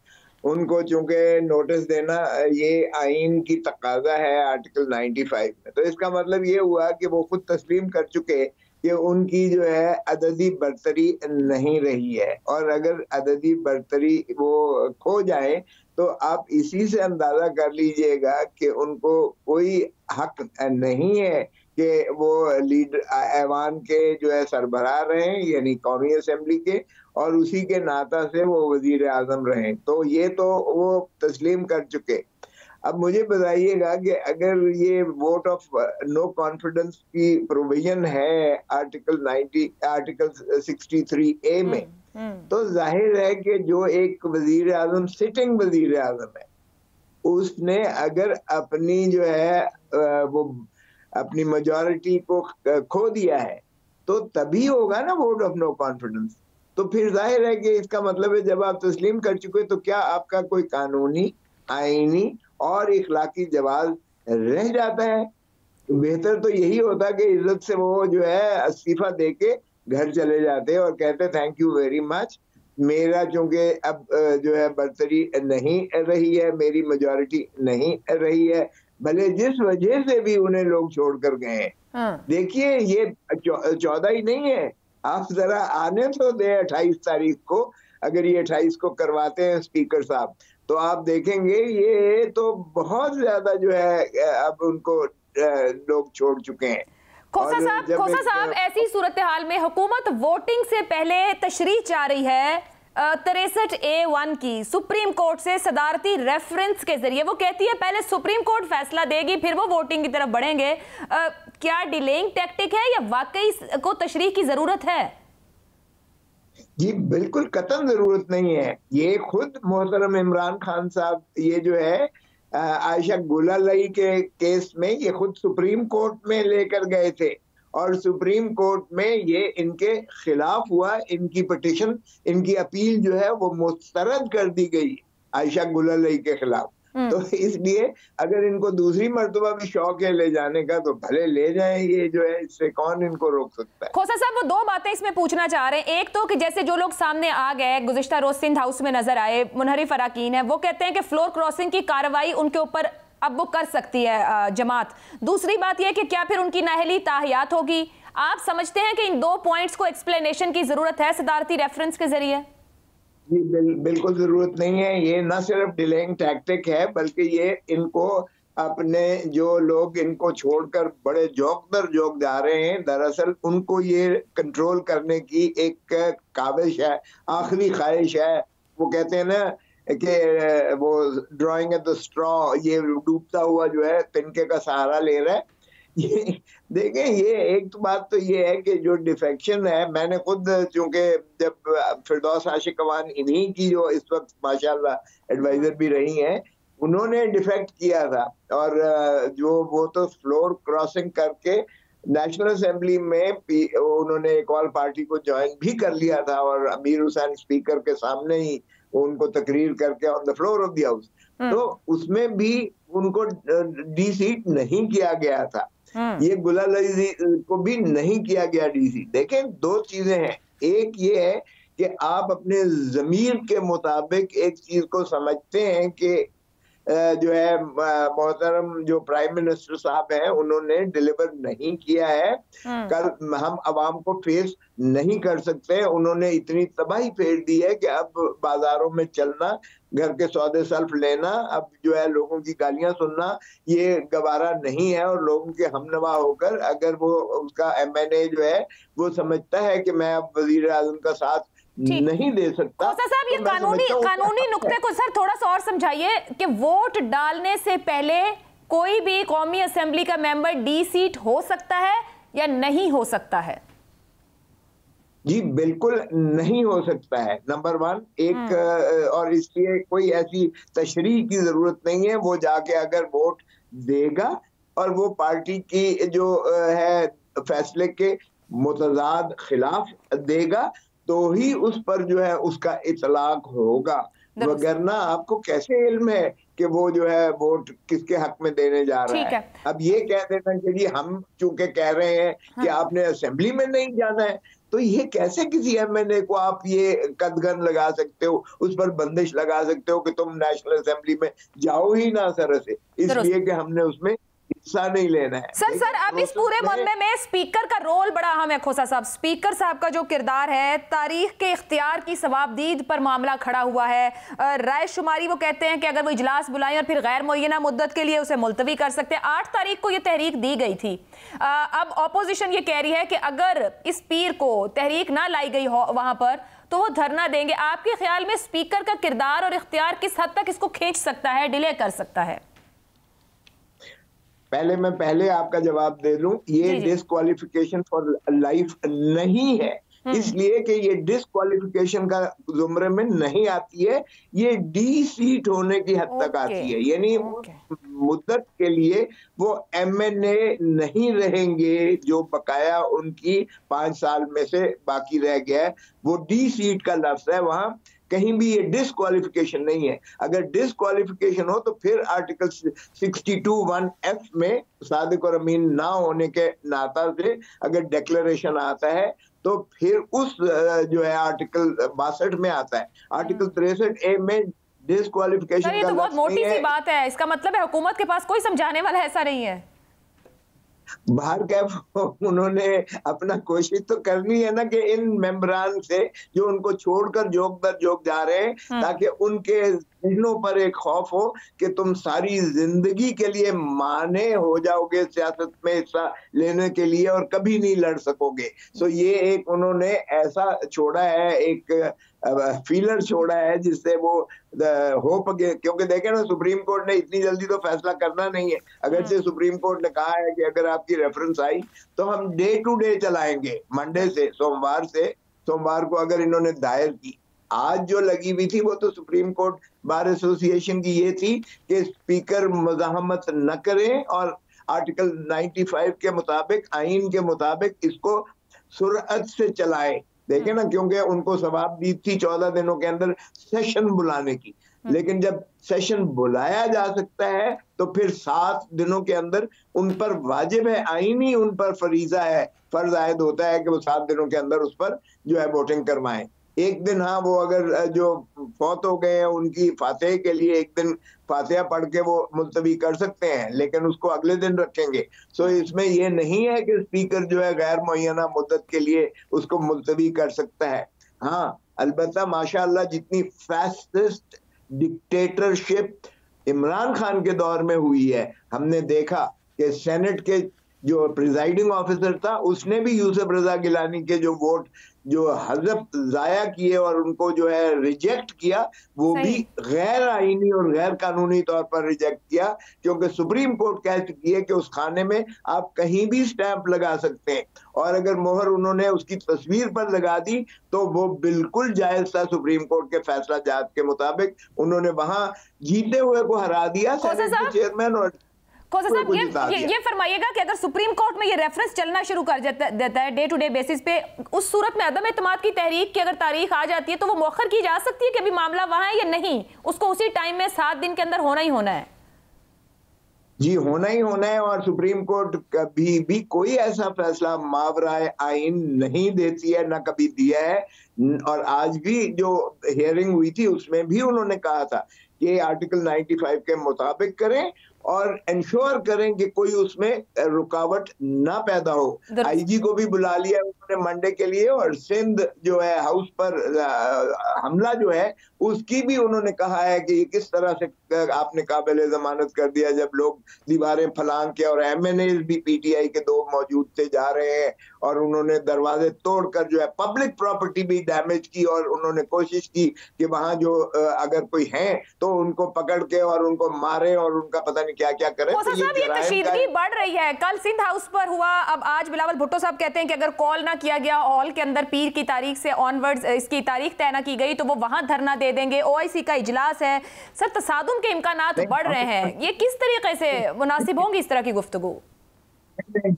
उनको चूंकि नोटिस देना ये आइन की तकाजा है आर्टिकल 95 में, तो इसका मतलब ये हुआ कि वो खुद तस्लीम कर चुके कि उनकी जो है अददी बरतरी नहीं रही है। और अगर अददी बरतरी वो खो जाए तो आप इसी से अंदाजा कर लीजिएगा कि उनको कोई हक नहीं है कि वो लीडर ऐवान के जो है सरबराह रहें, यानी कौमी असम्बली के, और उसी के नाता से वो वजीर आजम रहें। तो ये तो वो तस्लीम कर चुके। अब मुझे बताइएगा कि अगर ये वोट ऑफ नो कॉन्फिडेंस की प्रोविजन है आर्टिकल 63A में, तो जाहिर है कि जो एक वजीर आजम सिटिंग वजीर आजम है, उसने अगर अपनी जो है वो अपनी मेजॉरिटी को खो दिया है तो तभी होगा ना वोट ऑफ नो कॉन्फिडेंस। तो फिर जाहिर है कि इसका मतलब है जब आप तस्लीम कर चुके तो क्या आपका कोई कानूनी, आईनी और इखलाकी जवाब रह जाता है? बेहतर तो यही होता कि इज्जत से वो जो है इस्तीफा दे के घर चले जाते और कहते थैंक यू वेरी मच, मेरा चूंकि अब जो है बरतरी नहीं रही है, मेरी मेजॉरिटी नहीं रही है, भले जिस वजह से भी उन्हें लोग छोड़ कर गए हैं। देखिए, ये 14 ही नहीं है, आप जरा आने तो दे 28 तारीख को। अगर ये 28 को करवाते हैं स्पीकर साहब, तो आप देखेंगे ये तो बहुत ज्यादा जो है अब उनको लोग छोड़ चुके हैं। खोसा साहब, ऐसी सूरत हाल में हुकूमत वोटिंग से पहले तशरीह चाह रही है 63A1 की सुप्रीम कोर्ट से सदारती रेफरेंस के जरिए। वो कहती है पहले सुप्रीम कोर्ट फैसला देगी फिर वो वोटिंग की तरफ बढ़ेंगे। क्या डिलेइंग टैक्टिक है या वाकई को तशरीह की जरूरत है? जी बिल्कुल कतई जरूरत नहीं है। ये खुद मोहतरम इमरान खान साहब ये जो है आयशा गुलालाई के केस में ये खुद सुप्रीम कोर्ट में लेकर गए थे और सुप्रीम कोर्ट में ये इनके खिलाफ हुआ। इनकी पिटीशन, इनकी अपील जो है वो मुस्तरद कर दी गई आयशा गुलालाई के खिलाफ। तो इसलिए अगर इनको दूसरी मर्तबा भी शौक है ले जाने का तो भले ले जाएं, ये जो है इससे कौन इनको रोक सकता है। खोसा साहब, वो दो बातें इसमें पूछना चाह रहे हैं। एक तो कि जैसे जो लोग सामने आ गए गुज़िश्ता रोज सिंध हाउस में नजर आए, मुनहरिफ अरकान है, वो कहते हैं कि फ्लोर क्रॉसिंग की कार्रवाई उनके ऊपर अब वो कर सकती है जमात। दूसरी बात यह कि क्या फिर उनकी नाअहली ताहियात होगी? आप समझते हैं कि इन दो पॉइंट्स को एक्सप्लेनेशन की जरूरत है सदारती रेफरेंस के जरिए? जी बिल्कुल जरूरत नहीं है। ये न सिर्फ डिलेइंग टैक्टिक है बल्कि ये इनको अपने जो लोग इनको छोड़कर बड़े जोक दर जोक जा रहे हैं, दरअसल उनको ये कंट्रोल करने की एक काविश है, आखिरी ख्वाहिश है। वो कहते हैं ना कि वो ड्राइंग एट द स्ट्रॉ, ये डूबता हुआ जो है तिनके का सहारा ले रहा है। ये देखें, ये एक तो बात तो ये है कि जो डिफेक्शन है, मैंने खुद चूंकि जब फिरदौस आशिक अवान इन्हीं की जो इस वक्त माशाल्लाह एडवाइजर भी रही हैं, उन्होंने डिफेक्ट किया था और जो वो तो फ्लोर क्रॉसिंग करके नेशनल असेंबली में उन्होंने एक और पार्टी को ज्वाइन भी कर लिया था और अमीर हुसैन स्पीकर के सामने ही उनको तकरीर करके on the floor of the house, तो उसमें भी उनको डी सीट नहीं किया गया था। ये गुलाल अली को भी नहीं किया गया डी सीट। देखें, दो चीजें हैं, एक ये है कि आप अपने जमीर के मुताबिक एक चीज को समझते हैं कि जो है मोहतरम जो प्राइम मिनिस्टर साहब हैं उन्होंने डिलीवर नहीं किया है, कल हम अवाम को फेस नहीं कर सकते, उन्होंने इतनी तबाही फेर दी है कि अब बाजारों में चलना, घर के सौदे सल्फ लेना, अब जो है लोगों की गालियां सुनना ये गवारा नहीं है। और लोगों के हमनवा होकर अगर वो उसका MNA जो है वो समझता है कि मैं अब वजीर आजम का साथ नहीं दे सकता। खोसा साहब, ये कानूनी नुक्ते को सर थोड़ा सा और समझाइए कि वोट डालने से पहले कोई भी कौमी असेंबली का मेंबर डी सीट हो सकता है या नहीं हो सकता है? जी बिल्कुल नहीं हो सकता है, नंबर 1। एक और इसलिए कोई ऐसी तशरीह की जरूरत नहीं है, वो जाके अगर वोट देगा और वो पार्टी की जो है फैसले के मुतजाद खिलाफ देगा तो ही उस पर जो है उसका इतलाक होगा, वगरना आपको कैसे इल्म है कि वो जो है वोट किसके हक में देने जा रहा है। अब ये कह देना कि जी हम चूंकि कह रहे हैं कि आपने असेंबली में नहीं जाना है, तो ये कैसे किसी MNA को आप ये कदगन लगा सकते हो, उस पर बंदिश लगा सकते हो कि तुम नेशनल असेंबली में जाओ ही ना सर से, इसलिए कि हमने उसमें हिस्सा नहीं लेना है। सर अब इस पूरे मामले में स्पीकर का रोल बड़ा अहम है। खोसा साहब, स्पीकर साहब का जो किरदार है, तारीख के इख्तियार की सवाबदीद पर मामला खड़ा हुआ है। राय शुमारी वो कहते हैं कि अगर वो इजलास बुलाएं और फिर गैर मुअय्यना मुद्दत के लिए उसे मुलतवी कर सकते हैं। 8 तारीख को ये तहरीक दी गई थी। अब ऑपोजिशन ये कह रही है कि अगर इस पीर को तहरीक ना लाई गई हो वहां पर तो वो धरना देंगे। आपके ख्याल में स्पीकर का किरदार और इख्तियार किस हद तक इसको खींच सकता है, डिले कर सकता है? पहले आपका जवाब दे दूं, ये डिस्क्वालिफिकेशन फॉर लाइफ नहीं है, इसलिए कि ये डिस्क्वालिफिकेशन का जुमरे में नहीं आती है, ये डी सीट होने की हद तक आती है। यानी मुद्दत के लिए वो MNA नहीं रहेंगे जो बकाया उनकी 5 साल में से बाकी रह गया है, वो डी सीट का लफ्ज है, वहां कहीं भी ये डिस्क्वालिफिकेशन नहीं है। अगर डिस्क्वालिफिकेशन हो तो फिर आर्टिकल 62(1)(f में सादिक और अमीन ना होने के नाता से अगर डिक्लेरेशन आता है तो फिर उस जो है आर्टिकल 62 में आता है। आर्टिकल 63A में डिस्क्वालिफिकेशन तो बहुत मोटी सी बात है, इसका मतलब है हुकूमत के पास कोई समझाने वाला ऐसा नहीं है। बाहर क्या उन्होंने अपना कोशिश तो करनी है ना कि इन मेंबरान से जो उनको छोड़कर जोक दर जोक जा रहे हैं, ताकि उनके जहनों पर एक खौफ हो कि तुम सारी जिंदगी के लिए माने हो जाओगे सियासत में हिस्सा लेने के लिए और कभी नहीं लड़ सकोगे। सो ये एक उन्होंने ऐसा छोड़ा है, एक फीलर छोड़ा है जिससे वो होप, क्योंकि देखे ना सुप्रीम कोर्ट ने इतनी जल्दी तो फैसला करना नहीं है। अगर से सुप्रीम कोर्ट ने कहा है कि अगर आपकी रेफरेंस आई तो हम डे टू डे चलाएंगे, मंडे से सोमवार को अगर इन्होंने दायर की। आज जो लगी हुई थी वो तो सुप्रीम कोर्ट बार एसोसिएशन की ये थी कि स्पीकर मज़ाहमत न करें और आर्टिकल 95 के मुताबिक, आइन के मुताबिक इसको सुरअत से चलाए। देखे ना, क्योंकि उनको सवाब दी थी 14 दिनों के अंदर सेशन बुलाने की, लेकिन जब सेशन बुलाया जा सकता है तो फिर 7 दिनों के अंदर उन पर वाजिब है, आईनी उन पर फरीजा है, फर्ज आयद होता है कि वो 7 दिनों के अंदर उस पर जो है वोटिंग करवाएं। एक दिन हाँ वो अगर जो फौत हो गए हैं उनकी फातिहा के लिए एक दिन फातिहा पढ़ के वो मुलतवी कर सकते हैं, लेकिन उसको अगले दिन रखेंगे। सो इसमें ये नहीं है कि स्पीकर जो है गैर मुअय्यना मुद्दत के लिए उसको मुलतवी कर सकता है। हाँ, अलबत्ता माशाअल्लाह जितनी फासिस्ट डिक्टेटरशिप इमरान खान के दौर में हुई है, हमने देखा कि सेनेट के जो प्रिजाइडिंग ऑफिसर था उसने भी यूसुफ रजा गिलानी के जो वोट जो हजफ जाया किए और उनको जो है रिजेक्ट किया, वो भी गैर आईनी और गैर कानूनी तौर पर रिजेक्ट किया, क्योंकि सुप्रीम कोर्ट कह चुकी है कि उस खाने में आप कहीं भी स्टैंप लगा सकते हैं, और अगर मोहर उन्होंने उसकी तस्वीर पर लगा दी तो वो बिल्कुल जायज था। सुप्रीम कोर्ट के फैसला जात के मुताबिक उन्होंने वहां जीते हुए को हरा दिया, सेनेट के चेयरमैन और साहब ये फरमाइएगा कि अगर सुप्रीम कोर्ट में ये रेफरेंस चलना शुरू कर देता है डे टू डे बेसिस पे, उस सूरत में अदम एतमाद की तहरीक की अगर तारीख आ जाती है तो वो मौखर की जा सकती है कि अभी मामला वहां है या नहीं, उसको उसी टाइम में 7 दिन के अंदर होना ही होना है? जी होना ही होना है, और सुप्रीम कोर्ट कभी भी कोई ऐसा फैसला मावराए आइन नहीं देती है, ना कभी दिया है। और आज भी जो हियरिंग हुई थी उसमें भी उन्होंने कहा था कि आर्टिकल 95 के मुताबिक करें और इंश्योर करें कि कोई उसमें रुकावट ना पैदा हो। आईजी को भी बुला लिया उन्होंने मंडे के लिए, और सिंध जो है हाउस पर हमला जो है उसकी भी उन्होंने कहा है कि ये किस तरह से आपने काबिल जमानत कर दिया जब लोग दीवारें फलांग के, और एमएनए भी पीटीआई के 2 मौजूद थे जा रहे हैं, और उन्होंने दरवाजे तोड़कर जो है पब्लिक प्रॉपर्टी भी डैमेज की, और उन्होंने कोशिश की कि वहां जो अगर कोई है तो उनको पकड़ के और उनको मारे और उनका पता नहीं क्या क्या करें। तो ये कशीदगी बढ़ रही है। कल सिंध हाउस पर हुआ, अब आज बिलावल भुट्टो साहब कहते हैं कि अगर कॉल ना किया गया हॉल के अंदर पीर की तारीख से ऑनवर्ड्स इसकी तारीख तय ना की गई तो वो वहां धरना दे देंगे। ओआईसी का इजलास है। सर, तसादुम के इम्कानात बढ़ रहे हैं, ये किस तरीके से मुनासिब होंगी इस तरह की गुफ्तगू?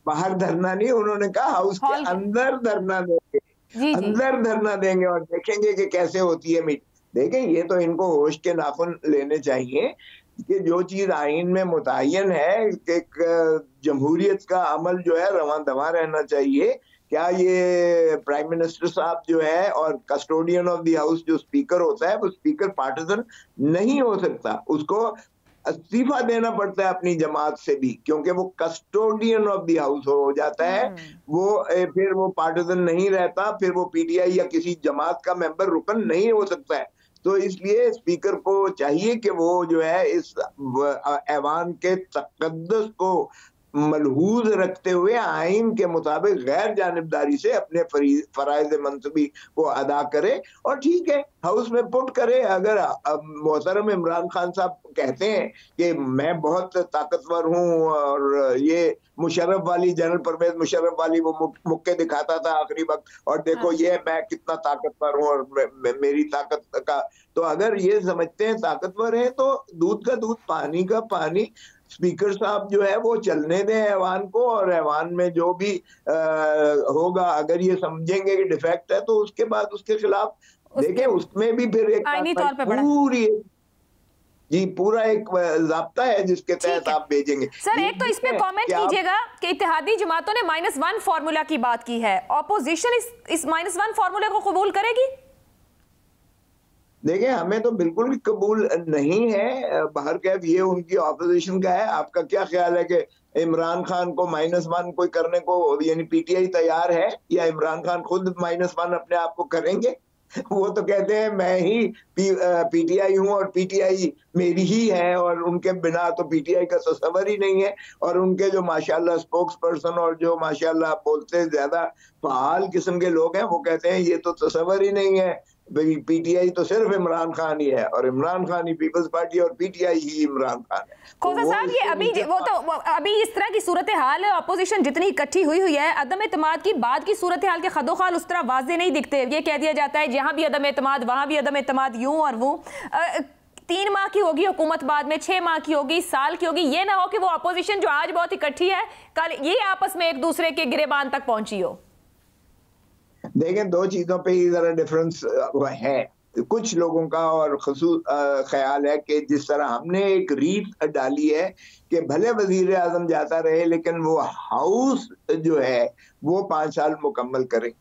बाहर धरना नहीं, उन्होंने कहा हाउस के अंदर धरना देंगे, अंदर धरना देंगे और देखेंगे कि कैसे होती है मीटिंग। देखें, ये तो इनको होश के नाखून लेने चाहिए कि जो चीज आइन में मुतय्यन है कि जमहूरियत का अमल जो है रवां दवा रहना चाहिए। क्या ये प्राइम मिनिस्टर साहब जो है और कस्टोडियन ऑफ द हाउस जो स्पीकर होता है वो स्पीकर पार्टिजन नहीं हो सकता, उसको इस्तीफा देना पड़ता है अपनी जमात से भी, क्योंकि वो कस्टोडियन ऑफ द हाउस हो जाता है। वो फिर वो पार्टिजन नहीं रहता, फिर वो पीटीआई या किसी जमात का मेंबर रुकन नहीं हो सकता है। तो इसलिए स्पीकर को चाहिए कि वो जो है इस ऐवान के तकद्दुस को मलहूज रखते हुए आइन के मुताबिक गैर जानिबदारी से अपने फराइज मंसूबी को अदा करे, और ठीक है हाउस में पुट करे। अगर मोहतरम इमरान खान साहब कहते हैं कि मैं बहुत ताकतवर हूं और ये मुशर्रफ वाली, जनरल परवेज मुशर्रफ वाली वो मुक्के दिखाता था आखिरी वक्त, और देखो ये मैं कितना ताकतवर हूं और मेरी ताकत का, तो अगर ये समझते हैं ताकतवर है तो दूध का दूध पानी का पानी। स्पीकर साहब जो है वो चलने दें ऐवान को, और ऐवान में जो भी होगा अगर ये समझेंगे कि डिफेक्ट है तो उसके बाद उसके खिलाफ देखें, उसमें भी फिर एक पूरी जी पूरा एक ज़ाब्ता है जिसके तहत आप भेजेंगे। सर, एक तो इस पे कमेंट कीजिएगा कि इत्तेहादी जमातों ने -1 फार्मूला की बात की है, ऑपोजिशन इस -1 फार्मूले को कबूल करेगी? देखिए, हमें तो बिल्कुल भी कबूल नहीं है। बाहर कैफ ये उनकी ऑपोजिशन का है। आपका क्या ख्याल है कि इमरान खान को -1 कोई करने को यानी पीटीआई तैयार है, या इमरान खान खुद -1 अपने आप को करेंगे? वो तो कहते हैं मैं ही पीटीआई हूं और पीटीआई मेरी ही है, और उनके बिना तो पीटीआई का तस्वर ही नहीं है। और उनके जो माशाल्लाह स्पोक्स पर्सन और जो माशाल्लाह बोलते ज्यादा फाल किस्म के लोग हैं वो कहते हैं ये तो तस्वर ही नहीं है, पीटीआई तो सिर्फ इमरान खान ही है, और इमरान खान ही पीपल्स पार्टी और पीटीआई ही इमरान खान है। खोसा साहब, ये अभी इस तरह की सूरत हाल है, अपोजिशन जितनी इकट्ठी हुई है, अदम एतमाद की बाद की सूरत हाल के खदोखाल उस तरह वाज़े नहीं दिखते। ये कह दिया जाता है जहां भी अदम एतमाद वहां भी अदम एतमाद, यूं और वो 3 माह की होगी हुकूमत, बाद में 6 माह की होगी, साल की होगी। ये ना हो कि वो अपोजिशन जो आज बहुत इकट्ठी है कल ये आपस में एक दूसरे के गिरेबान तक पहुंची हो। देखें, 2 चीजों पे ही जरा डिफरेंस है कुछ लोगों का, और खसूस ख्याल है कि जिस तरह हमने एक रीत डाली है कि भले वजीर आजम जाता रहे लेकिन वो हाउस जो है वो 5 साल मुकम्मल करे।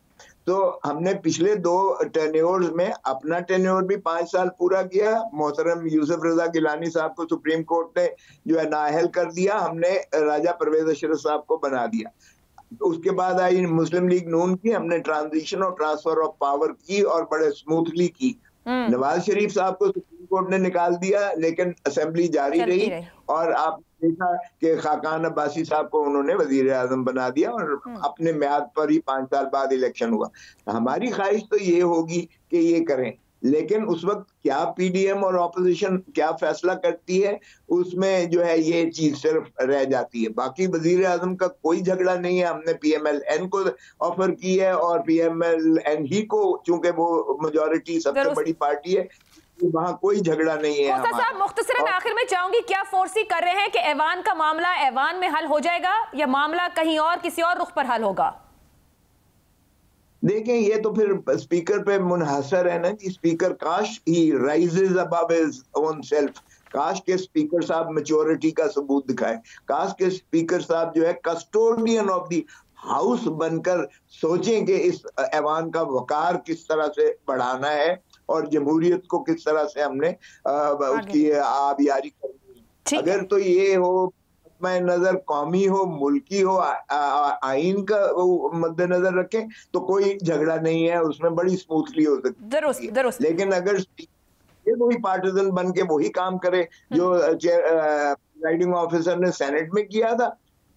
तो हमने पिछले 2 टेन्योर्स में अपना टेन्योर भी 5 साल पूरा किया। मोहतरम यूसुफ रजा गिलानी साहब को सुप्रीम कोर्ट ने जो है नाअहल कर दिया, हमने राजा परवेज अशरफ साहब को बना दिया। उसके बाद आई मुस्लिम लीग नून की, हमने ट्रांजिशन और ट्रांसफर ऑफ पावर की और बड़े स्मूथली की। नवाज शरीफ साहब को सुप्रीम कोर्ट ने निकाल दिया, लेकिन असेंबली जारी रही और आप देखा कि खाकान अब्बासी साहब को उन्होंने वजीर आजम बना दिया और अपने म्याद पर ही 5 साल बाद इलेक्शन हुआ। हमारी ख्वाहिश तो ये होगी कि ये करें, लेकिन उस वक्त क्या पीडीएम और ऑपोजिशन क्या फैसला करती है उसमें जो है ये चीज सिर्फ रह जाती है। बाकी वजीर आजम का कोई झगड़ा नहीं है, हमने पीएमएलएन को ऑफर की है और पीएमएलएन ही को, चूंकि वो मेजॉरिटी सबसे बड़ी पार्टी है, वहाँ कोई झगड़ा नहीं है। साहब मुख्तसरन आखिर में चाहूंगी, क्या फोर्सी कर रहे हैं कि ऐवान का मामला ऐवान में हल हो जाएगा या मामला कहीं और किसी और रुख पर हल होगा? देखें, ये तो फिर स्पीकर पे मुनहसर है ना कि स्पीकर काश ही rises above his own self, काश के स्पीकर साहब मैच्योरिटी का सबूत दिखाए, काश के स्पीकर साहब जो है कस्टोडियन ऑफ दी हाउस बनकर सोचें कि इस ऐवान का वकार किस तरह से बढ़ाना है और जमहूरियत को किस तरह से हमने उसकी आबियारी करनी है। अगर तो ये हो नजर कौमी हो, मुल्की हो, आइन का मद्देनजर रखें तो कोई झगड़ा नहीं है, उसमें बड़ी स्मूथली हो सकती है। लेकिन अगर ये वही पार्टिजन बन के वही काम करे जो प्रिजाइडिंग ऑफिसर ने सेनेट में किया था,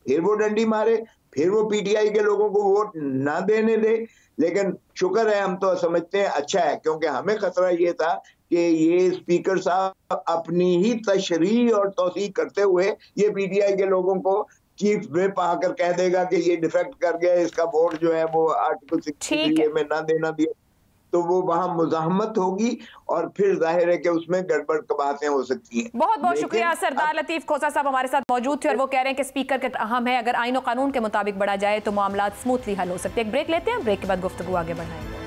फिर वो डंडी मारे, फिर वो पीटीआई के लोगों को वोट ना देने दे। लेकिन शुक्र है, हम तो समझते हैं अच्छा है, क्योंकि हमें खतरा ये था कि ये स्पीकर साहब अपनी ही तशरीह और तौसीक करते हुए ये पीटीआई के लोगों को चीफ व्हिप आकर कह देगा कि ये डिफेक्ट कर गया, इसका वोट जो है वो आर्टिकल 63 में ना देना दिया, तो वो वहां मुजाहमत होगी और फिर जाहिर है कि उसमें गड़बड़ बातें हो सकती हैं। बहुत बहुत शुक्रिया। सरदार लतीफ खोसा साहब हमारे साथ मौजूद थे और वो कह रहे हैं कि स्पीकर के अहम है, अगर आईन और कानून के मुताबिक बढ़ा जाए तो मामला स्मूथली हल हो सकते हैं। एक ब्रेक लेते हैं, ब्रेक के बाद गुफ्तगू आगे बढ़ाएंगे।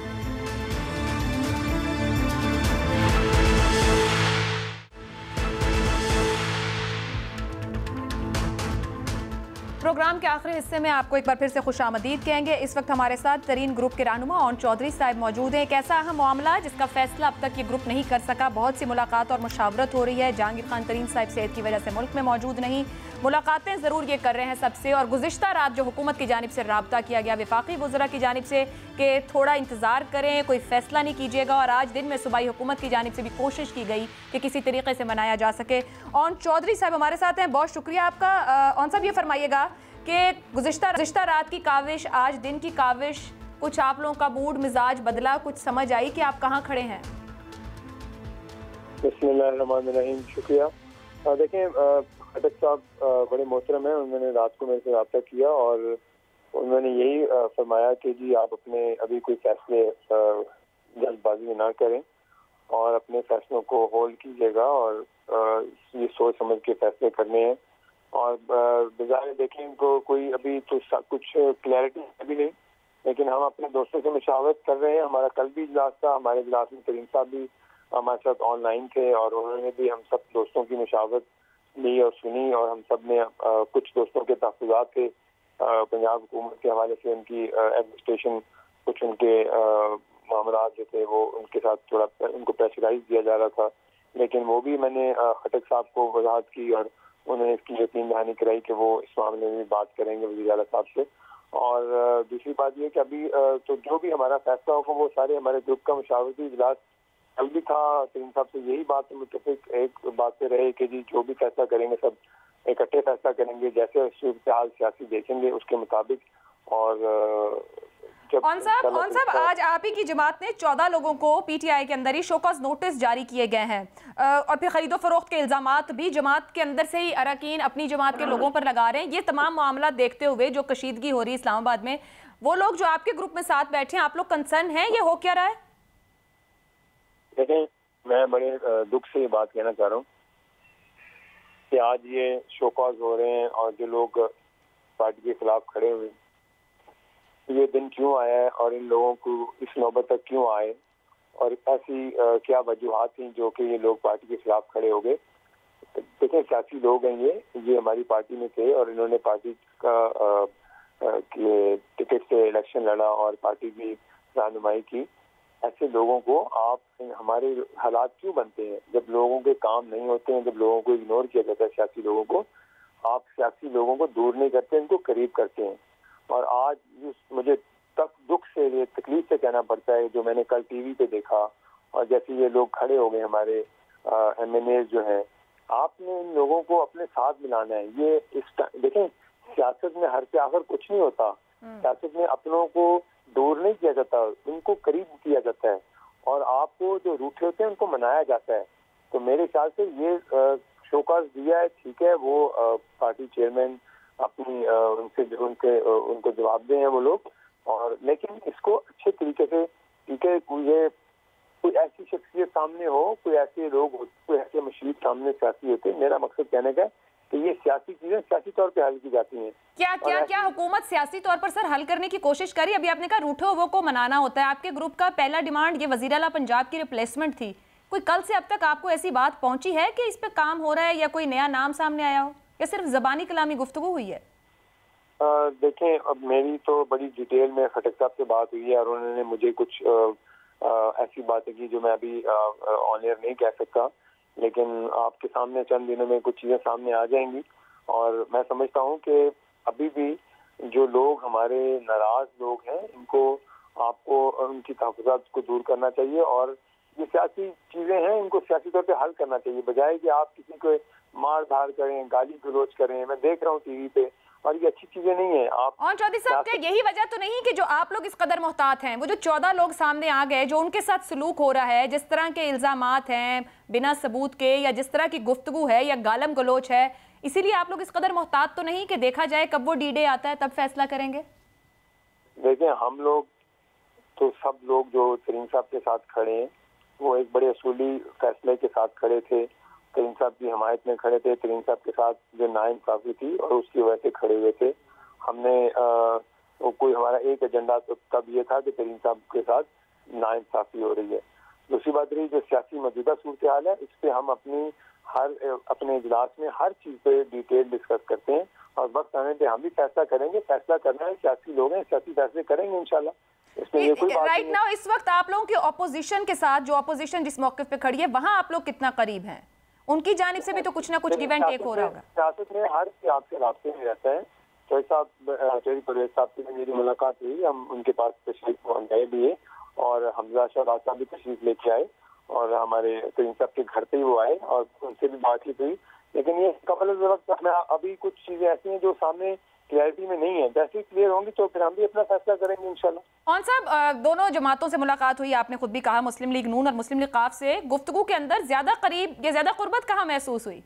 प्रोग्राम के आखिरी हिस्से में आपको एक बार फिर से खुशामदीद कहेंगे। इस वक्त हमारे साथ तरीन ग्रुप के रहनुमा ओन चौधरी साहब मौजूद हैं। एक ऐसा अहम मामला जिसका फैसला अब तक ये ग्रुप नहीं कर सका, बहुत सी मुलाकात और मुशावरत हो रही है। जहांगीर खान तरीन साहब सेहत की वजह से मुल्क में मौजूद नहीं, मुलाकातें ज़रूर ये कर रहे हैं सबसे, और गुज़िश्ता रात जो हुकूमत की जानिब से राब्ता किया गया वफाकी वज़रा की जानिब से कि थोड़ा इंतज़ार करें, कोई फ़ैसला नहीं कीजिएगा, और आज दिन में सूबाई हुकूमत की जानिब से भी कोशिश की गई कि किसी तरीके से मनाया जा सके। ओन चौधरी साहब हमारे साथ हैं, बहुत शुक्रिया आपका। ओन साहब ये फरमाइएगा कि गुज़िश्ता रात की काविश, आज दिन की काविश, कुछ आप लोगों का मूड मिजाज बदला, कुछ समझ आई कि आप कहाँ खड़े हैं? बिस्मिल्लाहिर्रहमानिर्रहीम, शुक्रिया। देखें, खटक साहब बड़े मोहतरम हैं, उन्होंने रात को मेरे से रब्ता किया और उन्होंने यही फरमाया कि जी आप अपने अभी कोई फैसले जल्दबाजी ना करें और अपने फैसलों को होल्ड कीजिएगा और ये सोच समझ के फैसले करने हैं। और बजाय देखें इनको कोई अभी तो कुछ क्लैरिटी अभी नहीं, लेकिन हम अपने दोस्तों से मशावरत कर रहे हैं। हमारा कल भी इजलास था, हमारे इजलास में तरीन साहब भी हमारे साथ ऑनलाइन थे और उन्होंने भी हम सब दोस्तों की मशावरत ली और सुनी, और हम सब ने कुछ दोस्तों के तहफ़्फ़ुज़ात थे पंजाब हुकूमत के हवाले से, उनकी एडमिनिस्ट्रेशन, कुछ उनके मामला जो थे वो उनके साथ थोड़ा उनको प्रेशराइज दिया जा रहा था, लेकिन वो भी मैंने खटक साहब को वजाहत की और उन्होंने इसकी यकीन दहानी कराई कि वो इस मामले में बात करेंगे वज़ीर आला साहब से। और दूसरी बात ये कि अभी तो जो भी हमारा फैसला होगा वो सारे हमारे ग्रुप का मशावरती इजलास कल भी था, तरीन साहब से यही बात मुतफिक एक बात पे रहे कि जी जो भी फैसला करेंगे सब इकट्ठे फैसला करेंगे, जैसे सूरत-ए-हाल सियासी देखेंगे उसके मुताबिक। और ओन साहब आज आप ही की जमात ने 14 लोगों को पीटीआई के अंदर ही शोकॉज नोटिस जारी किए गए हैं, और फिर खरीदो फरोख्त के इल्जामात भी जमात के अंदर से ही अरकान अपनी जमात के लोगों पर लगा रहे हैं। ये तमाम मामला देखते हुए जो कशीदगी हो रही है इस्लामाबाद में, वो लोग जो आपके ग्रुप में साथ बैठे हैं, आप लोग कंसर्न हैं, ये हो क्या रहा है? देखें, मैं बड़े दुख से ये बात कहना चाह रहा हूँ कि आज ये शोकॉज हो रहे हैं और जो लोग पार्टी के खिलाफ खड़े हुए, ये दिन क्यों आया है और इन लोगों को इस नौबत तक क्यों आए और ऐसी क्या वजूहात थी जो कि ये लोग पार्टी के खिलाफ खड़े हो गए। देखें, सियासी लोग हैं, ये हमारी पार्टी में थे और इन्होंने पार्टी का टिकट से इलेक्शन लड़ा और पार्टी की रहनुमाई की। ऐसे लोगों को आप, हमारे हालात क्यों बनते हैं जब लोगों के काम नहीं होते हैं, जब लोगों को इग्नोर किया जाता है सियासी लोगों को, आप सियासी लोगों को दूर नहीं करते, इनको करीब करते हैं। और आज मुझे तक दुख से, ये तकलीफ से कहना पड़ता है, जो मैंने कल टीवी पे देखा और जैसे ये लोग खड़े हो गए हमारे MNA जो हैं, आपने इन लोगों को अपने साथ मिलाना है। ये देखें, सियासत में हर से आखिर कुछ नहीं होता। सियासत में अपनों को दूर नहीं किया जाता, उनको करीब किया जाता है, और आपको जो रूठे होते हैं उनको मनाया जाता है। तो मेरे ख्याल से ये शोकाज दिया है, ठीक है, वो पार्टी चेयरमैन अपनी उनको जवाब दें वो लोग, और लेकिन इसको अच्छे तरीके से, ठीक है, कोई ऐसी शख्सियत सामने हो, कोई ऐसे लोग हो, कोई ऐसे मशीद सामने सियासी होते। मेरा मकसद कहने का कि ये सियासी चीजें सियासी तौर पे हल की जाती हैं। क्या हुकूमत सियासी तौर पर सर हल करने की कोशिश करी? अभी आपने कहा रूठे हुए को मनाना होता है। आपके ग्रुप का पहला डिमांड ये वजीर आला पंजाब की रिप्लेसमेंट थी। कोई कल से अब तक आपको ऐसी बात पहुंची है कि इस पे काम हो रहा है, या कोई नया नाम सामने आया हो, या सिर्फ जबानी कलामी गुफ्तगू हुई है? देखें, अब मेरी तो बड़ी डिटेल में खटक साहब से बात हुई है, और उन्होंने मुझे कुछ ऐसी बातें की जो मैं अभी ऑन एयर नहीं कह सकता, लेकिन आपके सामने चंद दिनों में कुछ चीजें सामने आ जाएंगी। और मैं समझता हूँ कि अभी भी जो लोग हमारे नाराज लोग हैं, इनको आपको उनकी तहफ़्फ़ुज़ात को दूर करना चाहिए, और ये सियासी चीजें हैं, इनको सियासी तौर पे हल करना चाहिए, बजाय कि आप किसी को मार धार करें, गाली गलौज करें। मैं देख रहा हूँ टीवी पे, और ये अच्छी चीजें नहीं है। आप और चौधरी साहब, क्या यही वजह तो नहीं कि जो आप लोग इस कदर मोहतात हैं, वो जो 14 लोग सामने आ गए, जो उनके साथ सलूक हो रहा है, जिस तरह के इल्जामात हैं बिना सबूत के, या जिस तरह की गुफ्तगू है या गालम गलोच है, इसीलिए आप लोग इस कदर मोहतात तो नहीं कि देखा जाए कब वो D-Day आता है तब फैसला करेंगे? देखें, हम लोग तो सब लोग जो तरीन साहब के साथ खड़े हैं, वो एक बड़े असूली फैसले के साथ खड़े थे। तरीन साहब की हमायत में खड़े थे। तरीन साहब के साथ जो नाइंसाफी थी और उसकी वजह से खड़े हुए थे। हमने कोई हमारा एक एजेंडा तो तब ये था कि तरीन साहब के साथ नाइंसाफी हो रही है। दूसरी बात रही जो सियासी मौजूदा सूरत हाल है, इस पे हम अपने इजलास में हर चीज पे डिटेल डिस्कस करते हैं, और वक्त आने पे हम भी फैसला करेंगे। फैसला करना है, सियासी लोग हैं, सियासी फैसले करेंगे इंशाल्लाह। राइट नाउ इस वक्त आप लोगों की ऑपोजिशन के साथ, जो ऑपोजिशन जिस मौके पे खड़ी है, वहां आप लोग कितना करीब हैं? उनकी जानिब से भी तो कुछ ना कुछ गिव एंड टेक हो रहा होगा। सियासत में हर आपसे रास्ते में रहता है। चौधरी परवेज साहब से मेरी मुलाकात हुई, हम उनके पास तशरीफ गए भी है, और हमजा शहबाज साहब भी तशरीफ लेके आए, और हमारे तरीन साहब के घर पे ही वो आए, और उनसे भी बातचीत हुई। लेकिन ये कबल वक्त अभी कुछ चीजें ऐसी हैं जो सामने क्लैरिटी में नहीं है। जैसे ही क्लियर होंगी तो फिर हम भी अपना फैसला करेंगे इंशाल्लाह। कौन साहब, दोनों जमातों से मुलाकात हुई, आपने खुद भी कहा मुस्लिम लीग नून और मुस्लिम लीग काफ से गुफ्तगू के अंदर ज्यादा करीब या ज्यादा कुर्बत कहाँ महसूस हुई?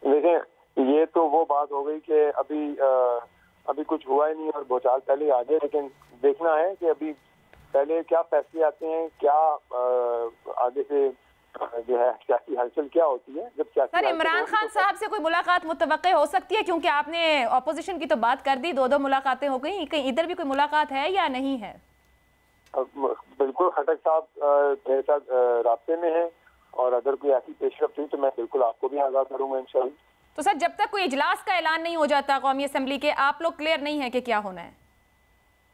देखें, ये तो वो बात हो गई कि अभी कुछ हुआ ही नहीं, और भूचाल पहले आ गए। लेकिन देखना है कि अभी पहले क्या फैसले आते हैं, क्या आगे से जो है सियासी हलचल क्या होती है। जब सर इमरान खान साहब से कोई मुलाकात मुतवक्के हो सकती है, क्योंकि आपने ऑपोजिशन की तो बात कर दी, 2 मुलाकातें हो गई, कहीं इधर भी कोई मुलाकात है या नहीं है? बिल्कुल, खटक साहब मेरे साथ रास्ते में है, और अगर कोई ऐसी पेशरफ हुई तो मैं बिल्कुल आपको भी आगाह करूंगा इंशाल्लाह। तो सर जब तक कोई इजलास का ऐलान नहीं हो जाता कौमी असम्बली के, आप लोग क्लियर नहीं है कि क्या होना है?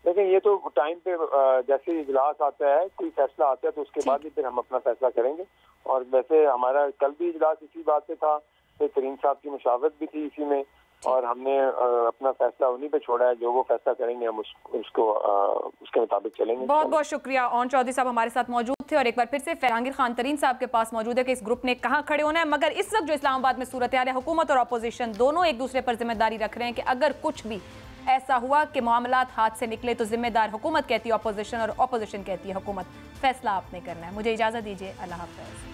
लेकिन ये तो टाइम पे जैसे इजलास आता है, कोई फैसला आता है, तो उसके बाद ही फिर हम अपना फैसला करेंगे। और वैसे हमारा कल भी इजलास इसी बात पे था, तो तरीन साहब की मुशावरत भी थी इसी में, और हमने अपना फैसला उन्हीं पे छोड़ा है। जो वो फैसला करेंगे हम उसके मुताबिक चलेंगे। बहुत बहुत शुक्रिया। ओन चौधरी साहब हमारे साथ मौजूद थे, और एक बार फिर से जहांगीर खान तरीन साहब के पास मौजूद है कि इस ग्रुप ने कहाँ खड़े होना है। मगर इस वक्त जो इस्लामाबाद में सूरत हाल है, हुकूमत और अपोजिशन दोनों एक दूसरे पर जिम्मेदारी रख रहे हैं कि अगर कुछ भी ऐसा हुआ कि मामलात हाथ से निकले तो जिम्मेदार हुकूमत कहती है अपोजिशन, और अपोजिशन कहती है हुकूमत। फैसला आपने करना है। मुझे इजाजत दीजिए, अल्लाह हाफ़िज़।